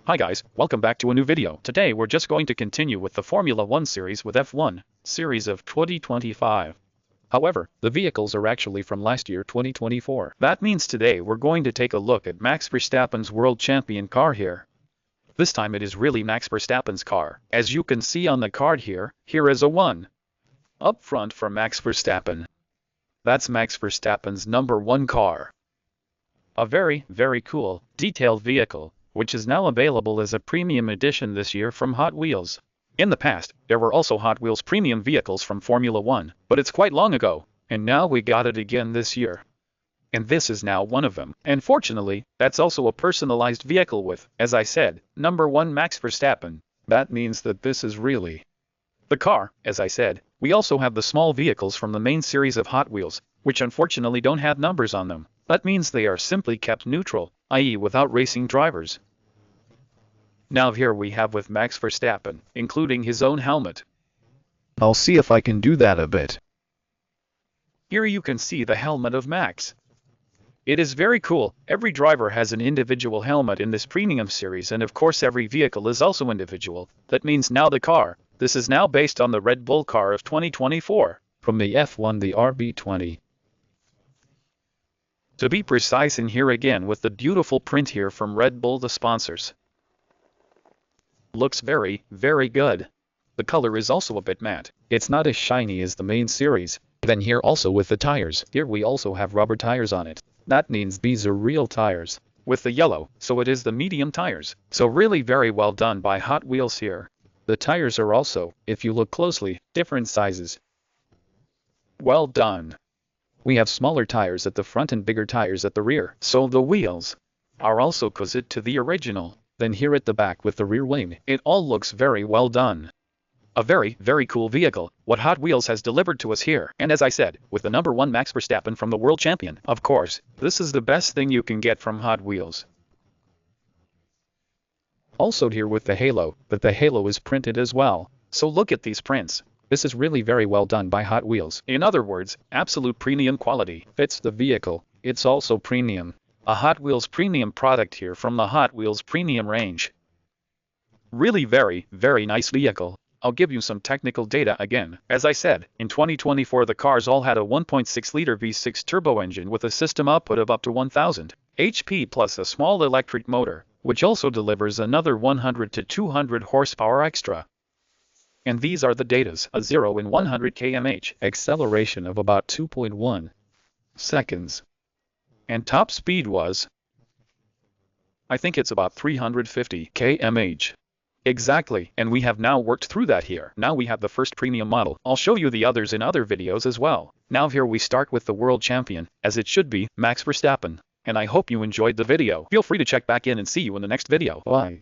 Hi guys, welcome back to a new video. Today we're just going to continue with the Formula 1 series with F1 series of 2025. However, the vehicles are actually from last year 2024. That means today we're going to take a look at Max Verstappen's world champion car here. This time it is really Max Verstappen's car. As you can see on the card here is a 1 up front for Max Verstappen. That's Max Verstappen's number 1 car. A very, very cool, detailed vehicle, which is now available as a premium edition this year from Hot Wheels. In the past, there were also Hot Wheels premium vehicles from Formula 1, but it's quite long ago, and now we got it again this year. And this is now one of them. And fortunately, that's also a personalized vehicle with, as I said, number 1 Max Verstappen. That means that this is really the car. As I said, we also have the small vehicles from the main series of Hot Wheels, which unfortunately don't have numbers on them. That means they are simply kept neutral, i.e. without racing drivers. Now here we have with Max Verstappen, including his own helmet. I'll see if I can do that a bit. Here you can see the helmet of Max. It is very cool. Every driver has an individual helmet in this premium series, and of course every vehicle is also individual. That means now the car. This is now based on the Red Bull car of 2024. From the F1 the RB20. To be precise, in here again with the beautiful print here from Red Bull, the sponsors. Looks very, very good. The color is also a bit matte. It's not as shiny as the main series. Then here also with the tires. Here we also have rubber tires on it. That means these are real tires. With the yellow, so it is the medium tires. So really very well done by Hot Wheels here. The tires are also, if you look closely, different sizes. Well done. We have smaller tires at the front and bigger tires at the rear. So the wheels are also close to the original. Then here at the back with the rear wing. It all looks very well done. A very, very cool vehicle, what Hot Wheels has delivered to us here. And as I said, with the number 1 Max Verstappen from the world champion. Of course, this is the best thing you can get from Hot Wheels. Also here with the halo, but the halo is printed as well. So look at these prints. This is really very well done by Hot Wheels. In other words, absolute premium quality. Fits the vehicle. It's also premium. A Hot Wheels premium product here from the Hot Wheels premium range. Really very, very nice vehicle. I'll give you some technical data again. As I said, in 2024 the cars all had a 1.6-liter V6 turbo engine with a system output of up to 1000 HP plus a small electric motor, which also delivers another 100 to 200 horsepower extra. And these are the datas: a 0 in 100 km/h, acceleration of about 2.1 seconds. And top speed was, I think it's about 350 km/h. Exactly, and we have now worked through that here. Now we have the first premium model. I'll show you the others in other videos as well. Now here we start with the world champion, as it should be, Max Verstappen. And I hope you enjoyed the video. Feel free to check back in and see you in the next video. Bye.